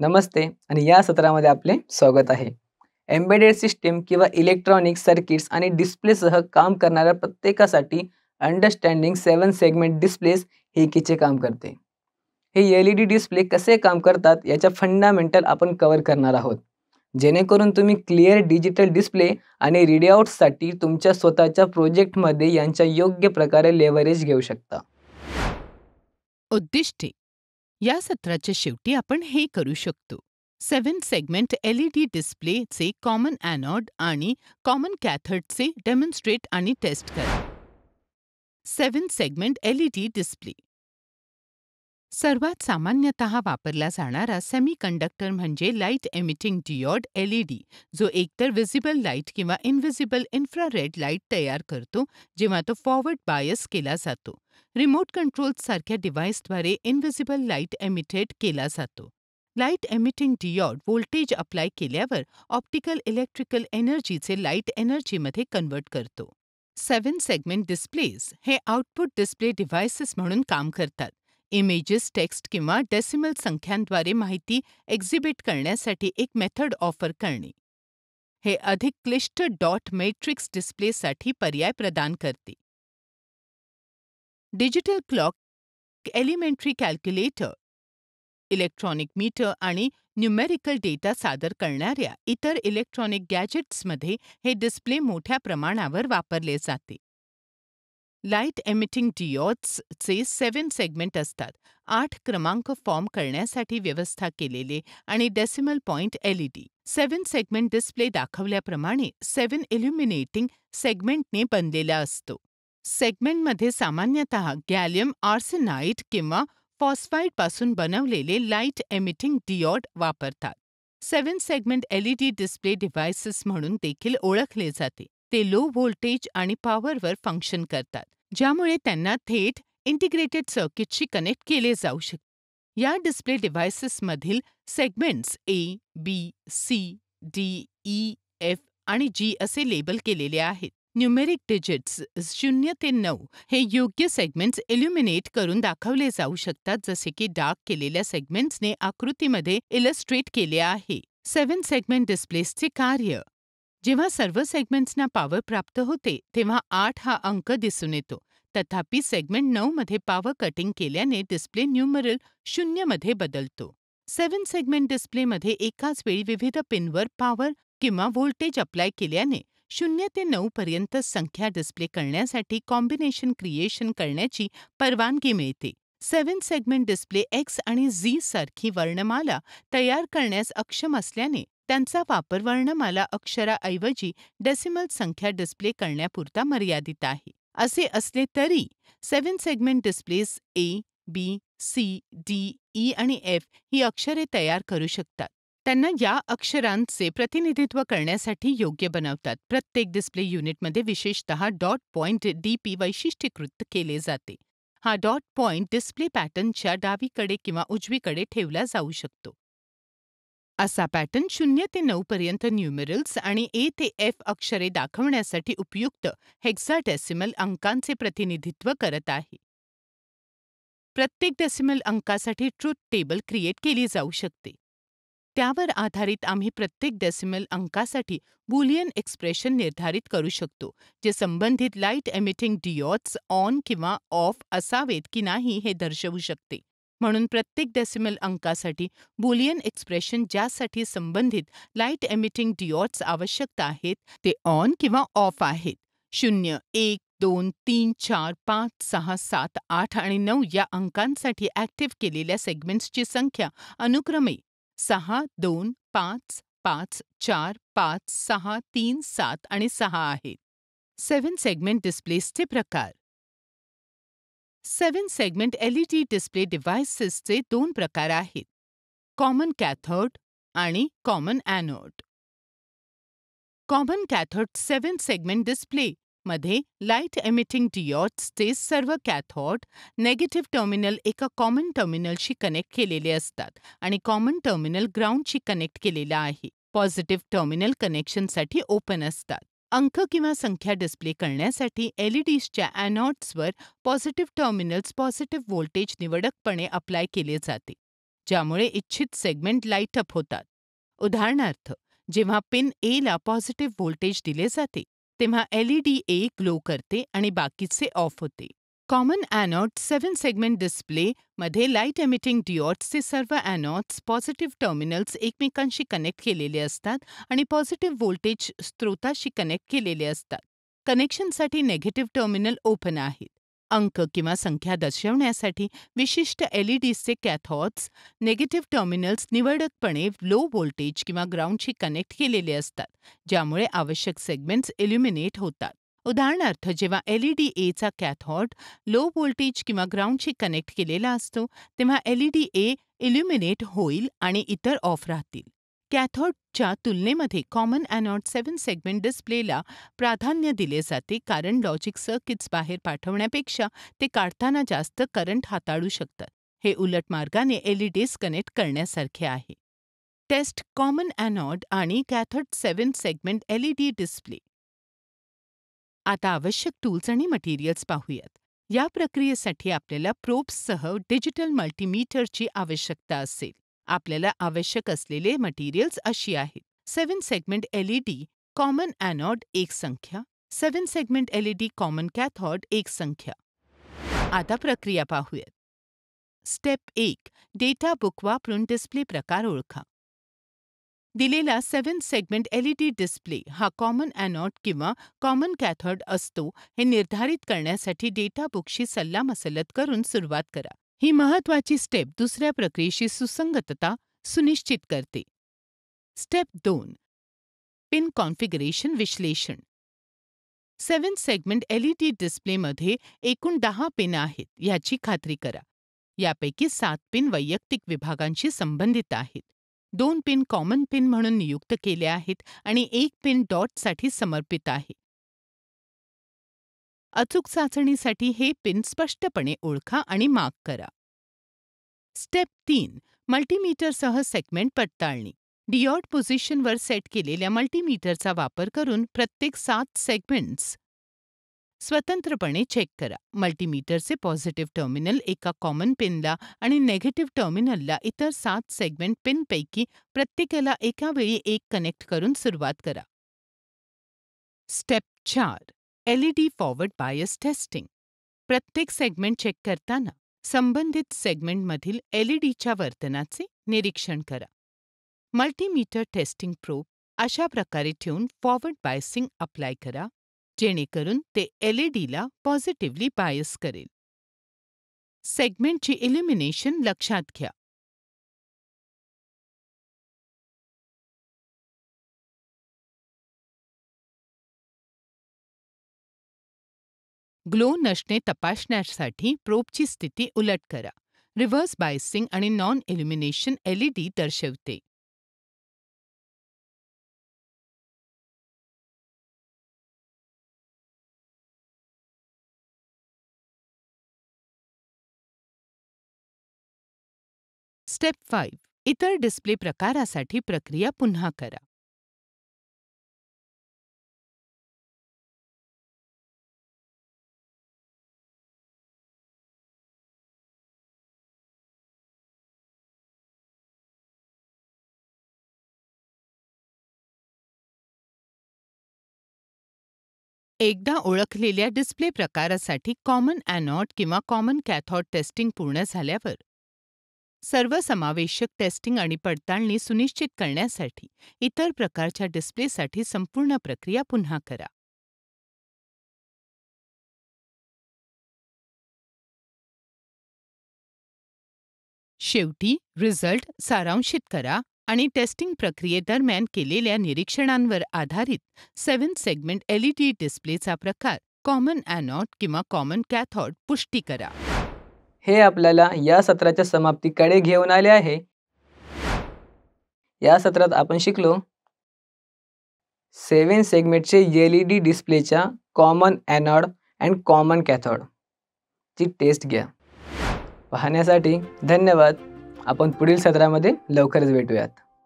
नमस्ते आणि या सत्रामध्ये आपले स्वागत आहे. एम्बेडेड सिस्टम किंवा इलेक्ट्रॉनिक सर्किट्स आणि डिस्प्लेसह काम करणाऱ्या प्रत्येकासाठी अंडरस्टँडिंग 7 सेगमेंट डिस्प्लेस हे कीचे काम करते. हे एल-ई-डी डिस्प्ले कसे काम करतात याच्या फंडामेंटल आपण कव्हर करणार आहोत. जेणेकरून तुम्ही क्लिअर डिजिटल डिस्प्ले आणि रीडआउट्ससाठी तुमच्या स्वतःच्या प्रोजेक्टमध्ये यांचा योग्य प्रकारे लेव्हरेज घेऊ शकता. उद्दिष्टे. या सत्राच्या शेवटी आपण हे करू शकतो: 7 सेगमेंट LED डिस्प्लेचे कॉमन ॲनोड आणि कॉमन कॅथोडचे डेमॉन्स्ट्रेट आणि टेस्ट करा. 7 सेगमेंट LED डिस्प्ले सर्वात सामान्यतः वापरला जाणारा सेमीकंडक्टर म्हणजे लाईट एमिटिंग डिओड LED, जो एकतर व्हिजिबल लाईट किंवा इनव्हिजिबल इन्फ्रारेड लाईट तयार करतो जेव्हा तो फॉरवर्ड बायस केला जातो. रिमोट कंट्रोल्ससारख्या डिव्हाइसद्वारे इनव्हिजिबल लाईट एमिटेड केला जातो. लाईट एमिटिंग डिओड व्होल्टेज अप्लाय केल्यावर ऑप्टिकल इलेक्ट्रिकल एनर्जीचे लाईट एनर्जीमध्ये कन्व्हर्ट करतो. 7 सेगमेंट डिस्प्लेज हे आउटपुट डिस्प्ले डिव्हाइसेस म्हणून काम करतात. इमेजेस, टेक्स्ट किंवा डेसिमल संख्यांद्वारे माहिती एक्झिबिट करण्यासाठी एक मेथड ऑफर करणे. हे अधिक क्लिष्ट डॉट मॅट्रिक्स डिस्प्लेसाठी पर्याय प्रदान करते. Digital clock, elementary calculator, electronic meter आणि न्यूमेरिकल डेटा सादर करणाऱ्या इतर इलेक्ट्रॉनिक गॅजेट्समध्ये हे डिस्प्ले मोठ्या प्रमाणावर वापरले जाते. लाईट एमिटिंग डिओड्सचे 7 सेगमेंट असतात. 8 क्रमांक फॉर्म करण्यासाठी व्यवस्था केलेले आणि decimal point LED. 7 segment display दाखवल्याप्रमाणे 7 इल्युमिनेटिंग सेगमेंटने बनलेला असतो. सेगमेंटमध्ये सामान्यतः गॅलियम आर्सेनाइड किंवा फॉस्फाईडपासून बनवलेले लाईट एमिटिंग डिओड वापरतात. 7 सेगमेंट LED डिस्प्ले डिव्हाइसेस म्हणून देखील ओळखले जाते. ते लो व्होल्टेज आणि पॉवरवर फंक्शन करतात, ज्यामुळे त्यांना थेट इंटिग्रेटेड सर्किटशी कनेक्ट केले जाऊ शकते. या डिस्प्ले डिव्हाइसेसमधील segments A, B, C, D, E, F आणि G असे लेबल केलेले आहेत. न्यूमेरिक डिजिट्स 0 ते 9 हे योग्य सेगमेंट्स इल्युमिनेट करून दाखवले जाऊ शकतात, जसे की डार्क केलेल्या सेगमेंट्सने आकृतीमध्ये इलस्ट्रेट केले आहे. 7 सेगमेंट डिस्प्लेसचे कार्य. जेव्हा सर्व सेगमेंट्सना पॉवर प्राप्त होते तेव्हा 8 हा अंक दिसून येतो. तथापि सेगमेंट 9 मध्ये पॉवर कटिंग केल्याने डिस्प्ले न्यूमरल 0 मध्ये बदलतो. 7 सेगमेंट डिस्प्लेमध्ये एकाच वेळी विविध पिनवर पॉवर किंवा व्होल्टेज अप्लाय केल्याने 0 ते 9 पर्यंत संख्या डिस्प्ले करण्यासाठी कॉम्बिनेशन क्रिएशन करण्याची परवानगी मिळते. 7 सेगमेंट डिस्प्ले X आणि Z सारखी वर्णमाला तयार करण्यास अक्षम असल्याने त्यांचा वापर वर्णमाला अक्षराऐवजी डेसिमल संख्या डिस्प्ले करण्यापुरता मर्यादित आहे. असे असले तरी 7 segment displace A, B, C, D, E आणि F ही अक्षरे तयार करू शकतात. त्यांना या अक्षरांचे प्रतिनिधित्व करण्यासाठी योग्य बनवतात. प्रत्येक डिस्प्ले युनिटमध्ये विशेषतः डॉट पॉइंट DP वैशिष्ट्यीकृत केले जाते. हा डॉट पॉइंट डिस्प्ले पॅटर्नच्या डावीकडे किंवा उजवीकडे ठेवला जाऊ शकतो. असा पॅटर्न 0 ते 9 पर्यंत न्यूमेरल्स आणि A ते F अक्षरे दाखवण्यासाठी उपयुक्त हेक्साडेसिमल अंकांचे प्रतिनिधित्व करत आहे. प्रत्येक डेसिमल अंकासाठी ट्रुथ टेबल क्रिएट केली जाऊ शकते. त्यावर आधारित आम्ही प्रत्येक डेसिमल अंकासाठी बुलियन एक्सप्रेशन निर्धारित करू शकतो, जे संबंधित लाईट एमिटिंग डिओड्स ऑन किंवा ऑफ असावेत की नाही हे दर्शवू शकते. म्हणून प्रत्येक डेसिमल अंकासाठी बुलियन एक्सप्रेशन ज्यासाठी संबंधित लाईट एमिटिंग डिओड्स आवश्यक आहेत ते ऑन किंवा ऑफ आहेत. 0, 1, 2, 3, 4, 5, 6, 7, 8 आणि 9 या अंकांसाठी ॲक्टिव्ह केलेल्या सेगमेंट्सची संख्या अनुक्रमे 6, 2, 5, 5, 4, 5, 6, 3, 7 आणि 6 आहेत. 7 सेगमेंट डिस्प्लेसचे प्रकार. 7 सेगमेंट LED डिस्प्ले डिव्हाइसेसचे 2 प्रकार आहेत: कॉमन कॅथोड आणि common anode. Common cathode 7 segment डिस्प्लेमध्ये लाईट एमिटिंग डिओड्सचे सर्व कॅथोड नेगेटिव्ह टर्मिनल एका कॉमन टर्मिनलशी कनेक्ट केलेले असतात आणि कॉमन टर्मिनल ग्राउंडशी कनेक्ट केलेला आहे. पॉझिटिव्ह टर्मिनल कनेक्शनसाठी ओपन असतात. अंक किंवा संख्या डिस्प्ले करण्यासाठी LEDsच्या ॲनोड्सवर पॉझिटिव्ह टर्मिनल्स पॉझिटिव्ह व्होल्टेज निवडकपणे अप्लाय केले जाते. ज्यामुळे इच्छित सेगमेंट लाईट अप होतात. उदाहरणार्थ, जेव्हा पिन ए ला पॉझिटिव्ह व्होल्टेज दिले जाते तेव्हा LED A ग्लो करते आणि बाकीचे ऑफ होते. कॉमन ॲनोड 7 सेगमेंट डिस्प्ले मध्ये लाईट एमिटिंग डिओड्सचे सर्व ॲनोड्स पॉझिटिव्ह टर्मिनल्स एकमेकांशी कनेक्ट केलेले असतात आणि पॉझिटिव्ह व्होल्टेज स्त्रोताशी कनेक्ट केलेले असतात. कनेक्शनसाठी नेगेटिव्ह टर्मिनल ओपन आहेत. अंक किंवा संख्या दर्शवण्यासाठी विशिष्ट LEDsचे कॅथोड्स नेगेटिव्ह टर्मिनल्स निवडकपणे लो व्होल्टेज किंवा ग्राउंडशी कनेक्ट केलेले असतात, ज्यामुळे आवश्यक सेगमेंट्स इल्युमिनेट होतात. उदाहरणार्थ, जेव्हा LED Aचा कॅथोड लो व्होल्टेज किंवा ग्राउंडशी कनेक्ट केलेला असतो तेव्हा LED A इल्युमिनेट होईल आणि इतर ऑफ राहतील. कॅथोडच्या तुलनेमध्ये कॉमन ॲनोड 7 सेगमेंट डिस्प्लेला प्राधान्य दिले जाते कारण लॉजिक सर्किट्स बाहेर पाठवण्यापेक्षा ते काढताना जास्त करंट हाताळू शकतात. हे उलट मार्गाने LEDs कनेक्ट करण्यासारखे आहे. टेस्ट कॉमन ॲनोड आणि कॅथोड 7 सेगमेंट LED डिस्प्ले. आता आवश्यक टूल्स आणि मटेरियल्स पाहूयात. या प्रक्रियेसाठी आपल्याला प्रोब्ससह डिजिटल मल्टीमीटरची आवश्यकता असेल. आपल्याला आवश्यक असलेले मटेरियल्स अशी आहेत: 7 सेगमेंट LED कॉमन ॲनोड 1 संख्या, 7 सेगमेंट LED कॉमन कॅथोड 1 संख्या. आता प्रक्रिया पाहूयात. स्टेप 1. डेटा बुक वापरून डिस्प्ले प्रकार ओळखा. दिलेला 7 सेगमेंट LED डिस्प्ले हा कॉमन ॲनोड किंवा कॉमन कॅथोड असतो हे निर्धारित करण्यासाठी डेटा बुकशी सल्लामसलत करून सुरुवात करा. ही महत्त्वाची स्टेप दुसऱ्या प्रक्रियेशी सुसंगतता सुनिश्चित करते. स्टेप 2. पिन कॉन्फिगरेशन विश्लेषण. 7 सेगमेंट LED डिस्प्लेमध्ये एकूण 10 पिन आहेत याची खात्री करा. यापैकी 7 पिन वैयक्तिक विभागांशी संबंधित आहेत. 2 पिन कॉमन पिन म्हणून नियुक्त केले आहेत आणि 1 पिन डॉटसाठी समर्पित आहे. अचूक चाचणीसाठी हे पिन स्पष्टपणे ओळखा आणि मार्क करा. स्टेप 3. मल्टीमीटरसह सेगमेंट पडताळणी. डिओड पोझिशनवर सेट केलेल्या मल्टीमीटरचा वापर करून प्रत्येक 7 सेगमेंट्स स्वतंत्रपणे चेक करा. मल्टीमीटरचे पॉझिटिव्ह टर्मिनल एका कॉमन पिनला आणि नेगेटिव्ह टर्मिनलला इतर 7 सेगमेंट पिनपैकी प्रत्येकाला एका वेळी एक कनेक्ट करून सुरुवात करा. Step 4. LED forward bias testing. प्रत्येक सेगमेंट चेक करताना संबंधित सेगमेंटमधील LEDच्या वर्तनाचे निरीक्षण करा. मल्टीमीटर टेस्टिंग प्रोब अशा प्रकारे ठेवून फॉरवर्ड बायसिंग अप्लाय करा, जेणेकरून ते LEDला पॉझिटिव्हली बायस करेल. सेगमेंटची इल्युमिनेशन लक्षात घ्या. ग्लो नसणे तपासण्यासाठी प्रोबची स्थिती उलट करा. रिव्हर्स बायसिंग आणि नॉन इल्युमिनेशन LED दर्शवते. स्टेप 5. इतर डिस्प्ले प्रकारासाठी प्रक्रिया पुन्हा करा. एकदा ओळखलेल्या डिस्प्ले प्रकारासाठी कॉमन ॲनोड किंवा कॉमन कॅथोड टेस्टिंग पूर्ण झाल्यावर सर्वसमावेशक टेस्टिंग आणि पडताळणी सुनिश्चित करण्यासाठी इतर प्रकारच्या डिस्प्लेसाठी संपूर्ण प्रक्रिया पुन्हा करा. शेवटी रिझल्ट सारांशित करा आणि टेस्टिंग प्रक्रियेदरम्यान केलेल्या निरीक्षणांवर आधारित 7 सेगमेंट LED डिस्प्लेचा प्रकार कॉमन ॲनोड किंवा कॉमन कॅथोड पुष्टी करा. हे आपल्याला या सत्राच्या समाप्तीकडे घेऊन आले आहे. या सत्रात आपण शिकलो 7 सेगमेंटचे LED डिस्प्लेच्या common anode and common cathode ची टेस्ट घ्या. पाहण्यासाठी धन्यवाद. आपण पुढील सत्रामध्ये लवकरच भेटूयात.